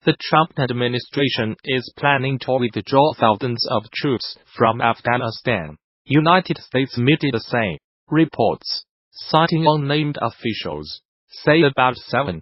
The Trump administration is planning to withdraw thousands of troops from Afghanistan. United States media say. Reports, citing unnamed officials, say about 7,000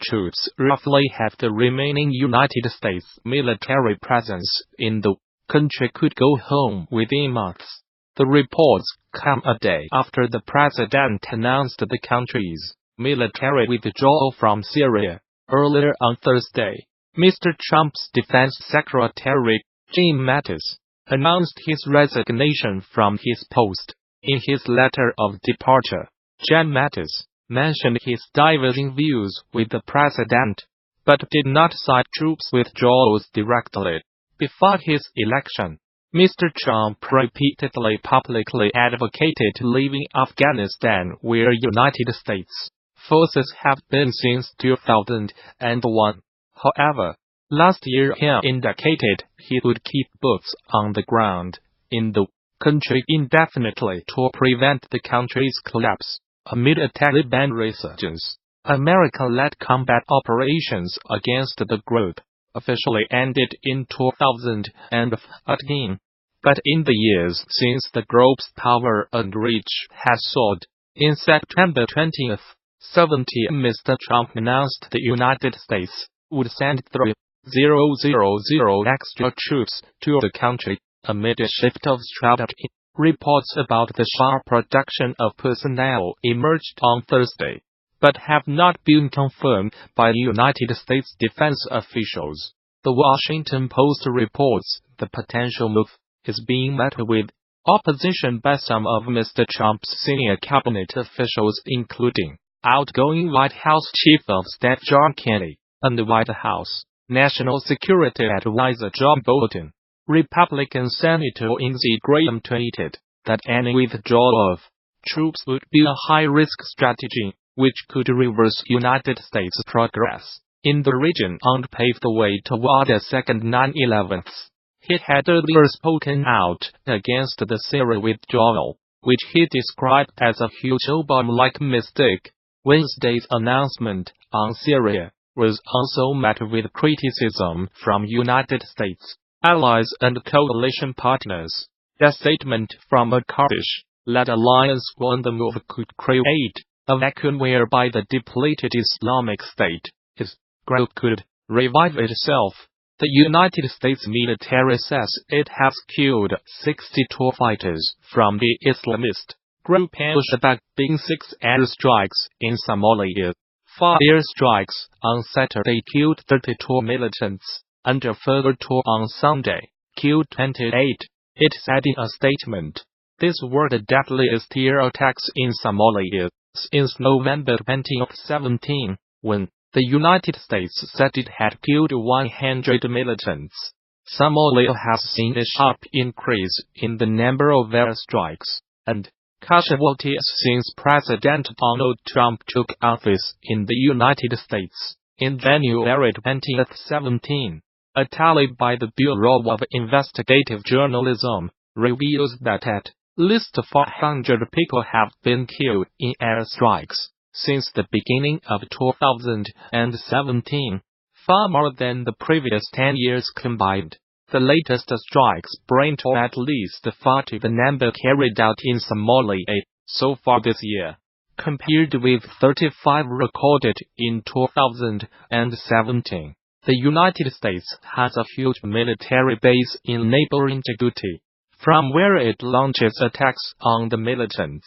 troops, roughly half the remaining United States military presence in the country, could go home within months. The reports come a day after the president announced the country's military withdrawal from Syria. Earlier on Thursday, Mr. Trump's defense secretary, Jim Mattis, announced his resignation from his post. In his letter of departure, Jim Mattis mentioned his diverging views with the president, but did not cite troops withdrawals directly. Before his election, Mr. Trump repeatedly publicly advocated leaving Afghanistan, where United States forces have been since 2001. However, last year he indicated he would keep boots on the ground in the country indefinitely to prevent the country's collapse. Amid a Taliban resurgence, American-led combat operations against the group officially ended in 2015. But in the years since, the group's power and reach has soared. In September 2017, Mr. Trump announced the United States would send 3,000 extra troops to the country, amid a shift of strategy. Reports about the sharp reduction of personnel emerged on Thursday, but have not been confirmed by United States defense officials. The Washington Post reports the potential move is being met with opposition by some of Mr. Trump's senior cabinet officials, including outgoing White House Chief of Staff John Kelly and the White House National Security Advisor John Bolton. Republican Senator Lindsey Graham tweeted that any withdrawal of troops would be a high-risk strategy, which could reverse United States' progress in the region and pave the way toward a second 9/11. He had earlier spoken out against the Syria withdrawal, which he described as a huge Obama-like mistake. Wednesday's announcement on Syria was also met with criticism from United States allies and coalition partners. A statement from a Kurdish-led alliance warned the move could create a vacuum whereby the depleted Islamic State, its group, could revive itself. The United States military says it has killed 62 fighters from the Islamist group al-Shabaab in 6 airstrikes in Somalia. 4 airstrikes on Saturday killed 32 militants, and a further 2 on Sunday killed 28. It said in a statement, "These were the deadliest air attacks in Somalia since November 2017, when the United States said it had killed 100 militants." Somalia has seen a sharp increase in the number of airstrikes and casualties since President Donald Trump took office in the United States in January 2017. A tally by the Bureau of Investigative Journalism reveals that at least 400 people have been killed in airstrikes since the beginning of 2017, far more than the previous 10 years combined. The latest strikes bring to at least 40 the number carried out in Somalia so far this year, compared with 35 recorded in 2017. The United States has a huge military base in neighboring Djibouti, from where it launches attacks on the militants.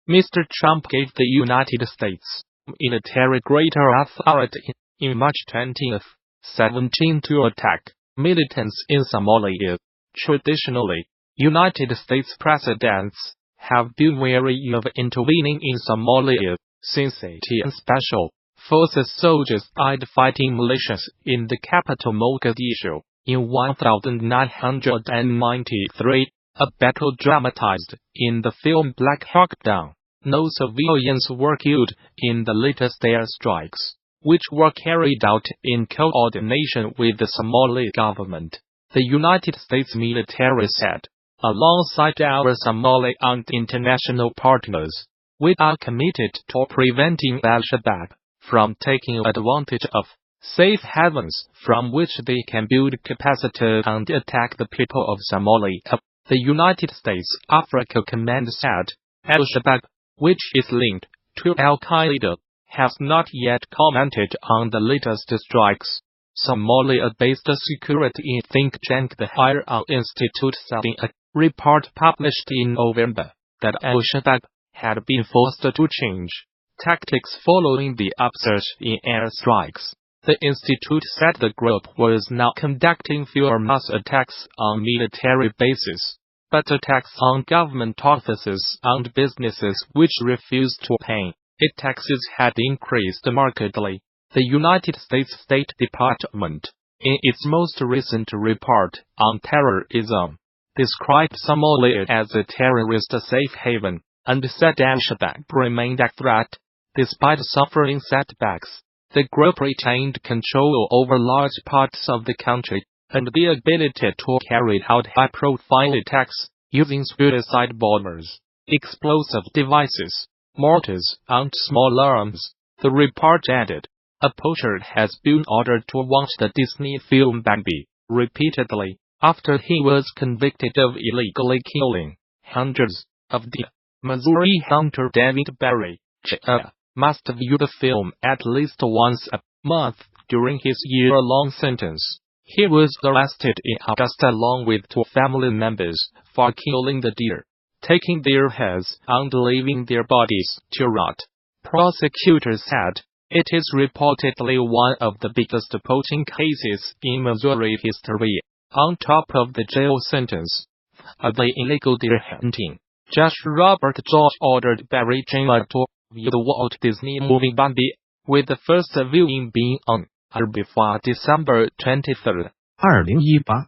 Mr. Trump gave the United States military greater authority in March 2017 to attack militants in Somalia. Traditionally, United States presidents have been wary of intervening in Somalia since Special Forces soldiers died fighting militias in the capital Mogadishu in 1993, a battle dramatized in the film Black Hawk Down. No civilians were killed in the latest airstrikes, which were carried out in coordination with the Somali government, the United States military said. Alongside our Somali and international partners, we are committed to preventing al-Shabaab from taking advantage of safe havens from which they can build capacity and attack the people of Somalia. The United States Africa Command said Al-Shabaab, which is linked to Al-Qaeda, has not yet commented on the latest strikes. Somalia-based security think tank the Higher Institute said in a report published in November that Al-Shabaab had been forced to change tactics following the upsurge in airstrikes. The institute said the group was now conducting fewer mass attacks on military bases, but attacks on government offices and businesses which refused to pay its taxes had increased markedly. The United States State Department, in its most recent report on terrorism, described Somalia as a terrorist safe haven, and said Al-Shabaab remained a threat. Despite suffering setbacks, the group retained control over large parts of the country, and the ability to carry out high-profile attacks using suicide bombers, explosive devices, mortars, and small arms. The report added, a poacher has been ordered to watch the Disney film Bambi repeatedly after he was convicted of illegally killing hundreds of deer. Missouri hunter David Barry, Jr., must view the film at least once a month during his year-long sentence. He was arrested in August along with 2 family members for killing the deer, taking their heads and leaving their bodies to rot. Prosecutors said it is reportedly one of the biggest poaching cases in Missouri history. On top of the jail sentence for the illegal deer hunting, Judge Robert George ordered Barry Jr. to view the Walt Disney movie Bambi, with the first viewing being on or before December 23, 2018.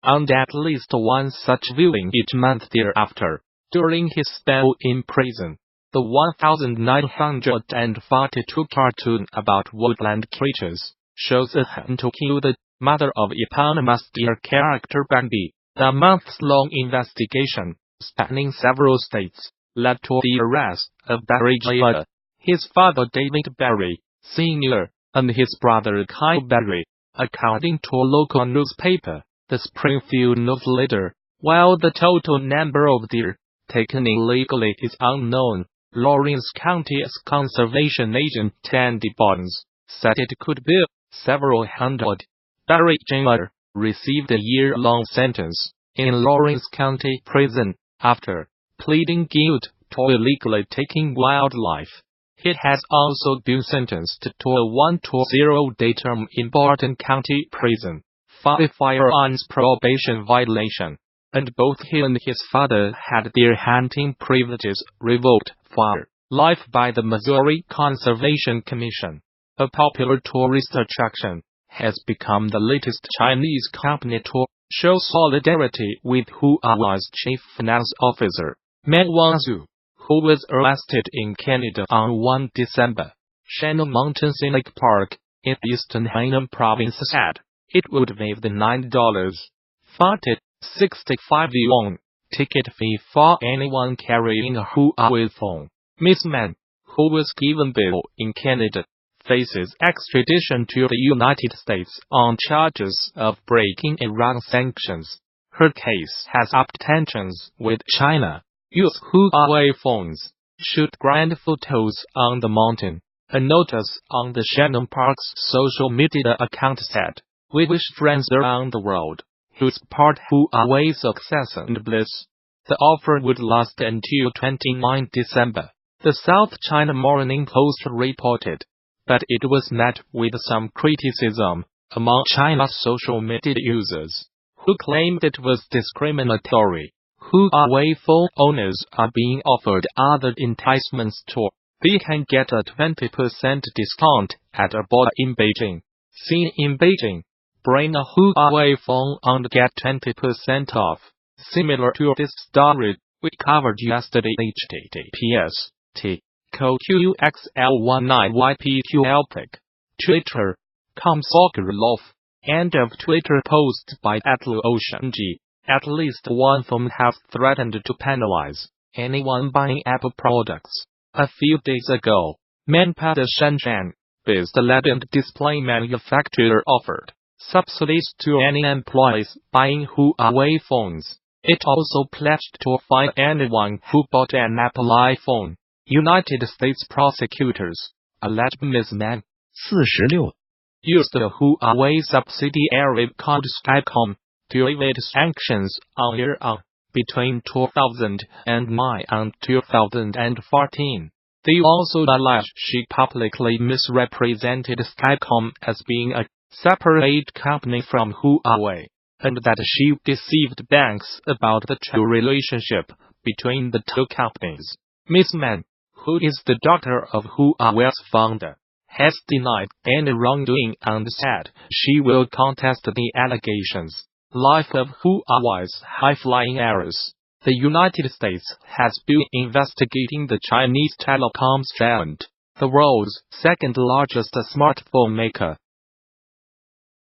and at least one such viewing each month thereafter. During his spell in prison, the 1942 cartoon about woodland creatures shows a hunt to kill the mother of eponymous deer character Bambi. The months-long investigation, spanning several states, led to the arrest of Barry Jr., his father David Barry, Sr., and his brother Kyle Barry, according to a local newspaper, the Springfield News Leader. While the total number of deer taken illegally is unknown, Lawrence County's conservation agent Tandy Barnes said it could be several hundred. Barry Jr. received a year-long sentence in Lawrence County Prison after pleading guilty to illegally taking wildlife. He has also been sentenced to a 1-to-0 day term in Barton County Prison for a firearms probation violation, and both he and his father had their hunting privileges revoked for life by the Missouri Conservation Commission. A popular tourist attraction has become the latest Chinese company to show solidarity with Huawei's chief finance officer, Meng Wanzhou, who was arrested in Canada on 1 December. Shannon Mountain Scenic Park, in eastern Hainan province said it would waive the $9.65 ticket fee for anyone carrying a Huawei phone. Ms. Meng, who was given bail in Canada, faces extradition to the United States on charges of breaking Iran sanctions. Her case has upped tensions with China. Use Huawei phones, shoot grand photos on the mountain. A notice on the Shannon Park's social media account said, "We wish friends around the world who support Huawei's success and bliss." The offer would last until 29 December, the South China Morning Post reported, but it was met with some criticism among China's social media users, who claimed it was discriminatory. Huawei phone owners are being offered other enticements too. They can get a 20% discount at a border in Beijing. Seen in Beijing, bring a Huawei phone and get 20% off. Similar to this story we covered yesterday, https://qxl19ypqlpic. Twitter.com Soccerlof. End of Twitter post by @LuOceanG. At least one firm has threatened to penalize anyone buying Apple products. A few days ago, Manpada Shenzhen based LED and display manufacturer offered subsidies to any employees buying Huawei phones. It also pledged to fine anyone who bought an Apple iPhone. United States prosecutors alleged Ms. Man 46. used the Huawei subsidiary called Skycom to evade sanctions on Iran between 2009 and 2014. They also alleged she publicly misrepresented Skycom as being a separate company from Huawei, and that she deceived banks about the true relationship between the two companies. Ms. Man, who is the daughter of Huawei's founder, has denied any wrongdoing and said she will contest the allegations. Life of Huawei's high-flying heiress. The United States has been investigating the Chinese telecoms giant, the world's second-largest smartphone maker,